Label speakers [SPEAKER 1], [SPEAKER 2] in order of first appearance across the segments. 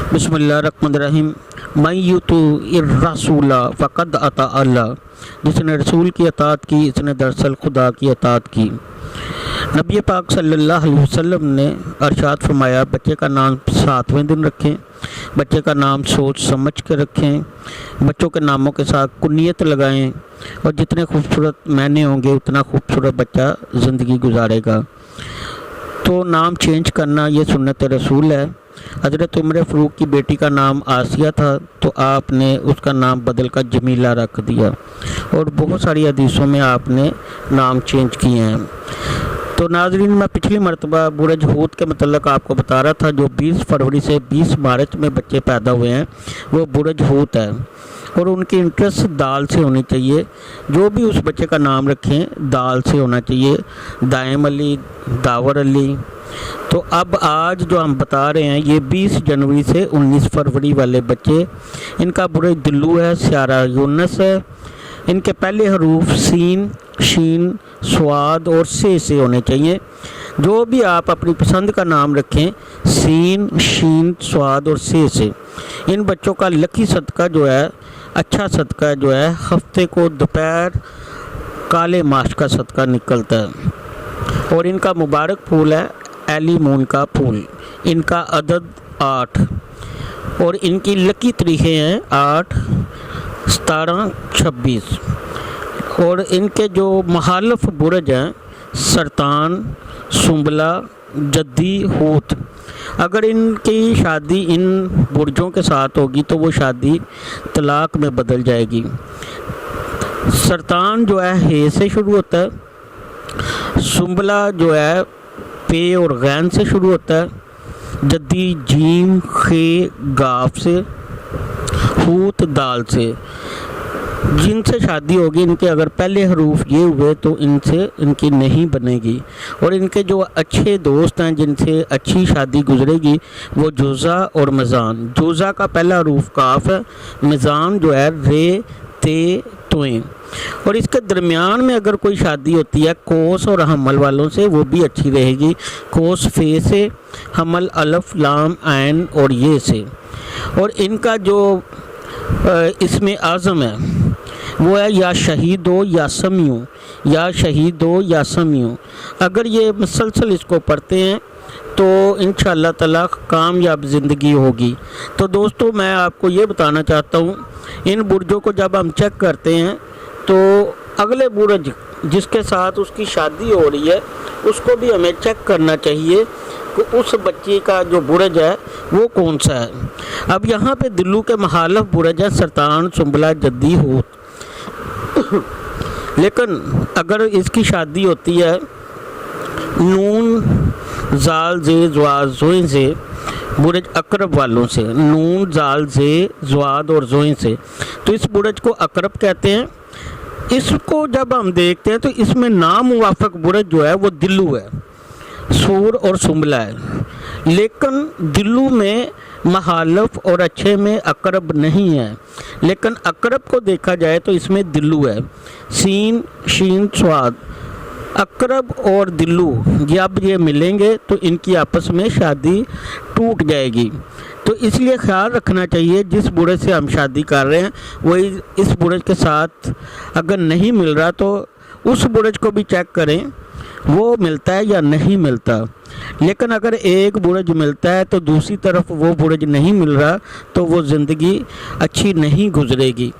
[SPEAKER 1] बिस्मिल्लाहिर्रहमानिर्रहीम। मैं रसूला फ़क़द अता अल्लाह, जिसने रसूल की अतात की इसने दरअसल खुदा की अतात की। नबी पाक सल्लल्लाहु अलैहि वसल्लम ने अरशाद फरमाया, बच्चे का नाम 7वें दिन रखें, बच्चे का नाम सोच समझ के रखें, बच्चों के नामों के साथ कुनियत लगाएं और जितने खूबसूरत मायने होंगे उतना खूबसूरत बच्चा ज़िंदगी गुजारेगा। तो नाम चेंज करना ये सुन्नत रसूल है। हज़रत उमर फ़ारूक की बेटी का नाम आसिया था तो आपने उसका नाम बदल कर जमीला रख दिया, और बहुत सारी हदीसों में आपने नाम चेंज किए हैं। तो नाज़रीन, मैं पिछली मरतबा बुरज हूत के मतलब आपको बता रहा था, जो 20 फरवरी से 20 मार्च में बच्चे पैदा हुए हैं वो बुरज हूत है, और उनकी इंटरेस्ट दाल से होनी चाहिए। जो भी उस बच्चे का नाम रखें दाल से होना चाहिए, दायम अली, दावर अली। तो अब आज जो हम बता रहे हैं ये 20 जनवरी से 19 फरवरी वाले बच्चे, इनका बुरज दिल्लू है, स्यारा यूनस है। इनके पहले हरूफ सीन, शीन, स्वाद और से होने चाहिए। जो भी आप अपनी पसंद का नाम रखें सीन, शीन, स्वाद और से। इन बच्चों का लकी सदका जो है, अच्छा सदका जो है, हफ्ते को दोपहर काले माश का सदका निकलता है। और इनका मुबारक फूल है एली मून का फूल। इनका अदद 8 और इनकी लकी तरीक़े हैं 8, 17, 26। और इनके जो मुखालिफ बुरज हैं सरतान, सुंबला, जद्दी, हूत। अगर इनकी शादी इन बुरजों के साथ होगी तो वो शादी तलाक में बदल जाएगी। सरतान जो है हे से शुरू होता है, सुंबला जो है पे और गैन से शुरू होता है, जद्दी जीम, खे, गाफ से, हूत दाल से। जिनसे शादी होगी इनके अगर पहले हरूफ ये हुए तो इनसे इनकी नहीं बनेगी। और इनके जो अच्छे दोस्त हैं जिनसे अच्छी शादी गुजरेगी वो जोज़ा और मज़ान। जोज़ा का पहला हरूफ काफ है, मज़ान जो है रे, ते, तोएं। और इसके दरमियान में अगर कोई शादी होती है कोस और हमल वालों से वो भी अच्छी रहेगी। कोस फे से, हमल अलिफ लाम ऐन और ये से। और इनका जो इसमें आज़म है वो है या शहीद हो या समियो, या शहीद हो या समियो। अगर ये मुसलसल इसको पढ़ते हैं तो इंशाअल्लाह ताला कामयाब ज़िंदगी होगी। तो दोस्तों, मैं आपको ये बताना चाहता हूँ, इन बुरजों को जब हम चेक करते हैं तो अगले बुरज जिसके साथ उसकी शादी हो रही है उसको भी हमें चेक करना चाहिए कि उस बच्ची का जो बुरज है वो कौन सा है। अब यहाँ पे दिल्लू के मुखालिफ बुरज है सरतान, सुंबला, जद्दी, हूत। लेकिन अगर इसकी शादी होती है नून, जाल, जे, ज़्वाद, ज़ोइन से, बुरज अकरब वालों से, नून, जाल, जे, ज़्वाद और ज़ोइन से, तो इस बुरज को अकरब कहते हैं। इसको जब हम देखते हैं तो इसमें नामुवाफिक बुरज जो है वो दिल्लू है, सूर और सुंबला है। लेकिन दिल्लू में मुखालिफ और अच्छे में अकरब नहीं है, लेकिन अकरब को देखा जाए तो इसमें दिल्लू है, सीन, शीन, स्वाद। अकरब और दिल्लू जब ये मिलेंगे तो इनकी आपस में शादी टूट जाएगी। तो इसलिए ख्याल रखना चाहिए जिस बुरज से हम शादी कर रहे हैं वही इस बुरज के साथ अगर नहीं मिल रहा तो उस बुरज को भी चेक करें वो मिलता है या नहीं मिलता। लेकिन अगर एक बुरज मिलता है तो दूसरी तरफ वो बुरज नहीं मिल रहा तो वो ज़िंदगी अच्छी नहीं गुजरेगी।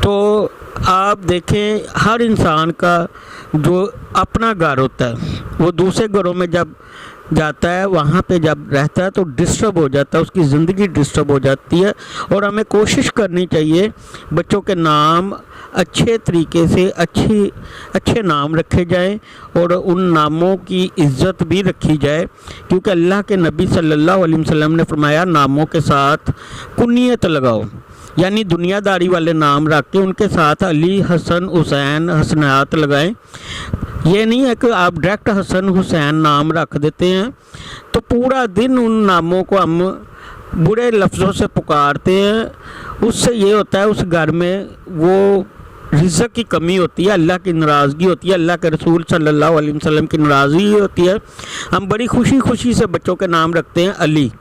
[SPEAKER 1] तो आप देखें, हर इंसान का जो अपना घर होता है वो दूसरे घरों में जब जाता है वहाँ पे जब रहता है तो डिस्टर्ब हो जाता है, उसकी ज़िंदगी डिस्टर्ब हो जाती है। और हमें कोशिश करनी चाहिए बच्चों के नाम अच्छे तरीके से अच्छे नाम रखे जाएं और उन नामों की इज़्ज़त भी रखी जाए, क्योंकि अल्लाह के नबी सल्लल्लाहु अलैहि वसल्लम ने फरमाया नामों के साथ कुनियत लगाओ, यानी दुनियादारी वाले नाम रख के उनके साथ अली, हसन, हुसैन, हसनात लगाएं। ये नहीं है कि आप डायरेक्ट हसन हुसैन नाम रख देते हैं तो पूरा दिन उन नामों को हम बुरे लफ्ज़ों से पुकारते हैं। उससे ये होता है उस घर में वो रिज़्क़ की कमी होती है, अल्लाह की नाराज़गी होती है, अल्लाह के रसूल सल्लल्लाहु अलैहि वसल्लम की नाराज़गी होती है। हम बड़ी खुशी खुशी से बच्चों के नाम रखते हैं अली,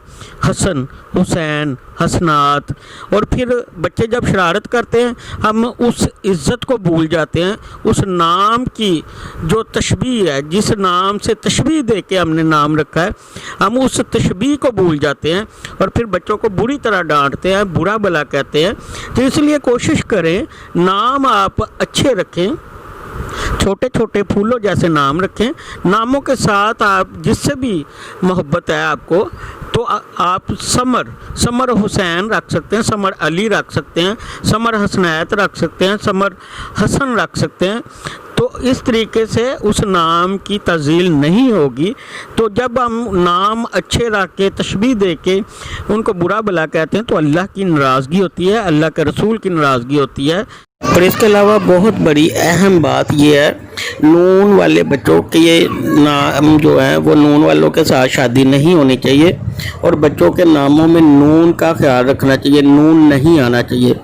[SPEAKER 1] हसन, हुसैन, हसनात। और फिर बच्चे जब शरारत करते हैं हम उस इज़्ज़त को भूल जाते हैं, उस नाम की जो तशबीह है, जिस नाम से तशबीह दे के हमने नाम रखा है, हम उस तशबीह को भूल जाते हैं और फिर बच्चों को बुरी तरह डांटते हैं, बुरा भला कहते हैं। तो इसलिए कोशिश करें नाम आप अच्छे रखें, छोटे छोटे फूलों जैसे नाम रखें। नामों के साथ आप जिससे भी मोहब्बत है आपको, तो आप समर हुसैन रख सकते हैं, समर अली रख सकते हैं, समर हसनैत रख सकते हैं, समर हसन रख सकते हैं। तो इस तरीके से उस नाम की तज़ील नहीं होगी। तो जब हम नाम अच्छे रख के तशबीह दे के उनको बुरा भला कहते हैं तो अल्लाह की नाराज़गी होती है, अल्लाह के रसूल की नाराज़गी होती है। और इसके अलावा बहुत बड़ी अहम बात यह है, नून वाले बच्चों के नाम जो है वो नून वालों के साथ शादी नहीं होनी चाहिए और बच्चों के नामों में नून का ख्याल रखना चाहिए, नून नहीं आना चाहिए।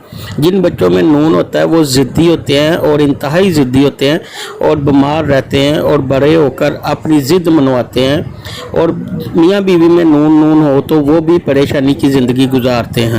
[SPEAKER 1] जिन बच्चों में नून होता है वो ज़िद्दी होते हैं और इंतहाई ज़िद्दी होते हैं और बीमार रहते हैं और बड़े होकर अपनी ज़िद मनवाते हैं। और मियाँ बीवी में नून हो तो वो भी परेशानी की ज़िंदगी गुजारते हैं।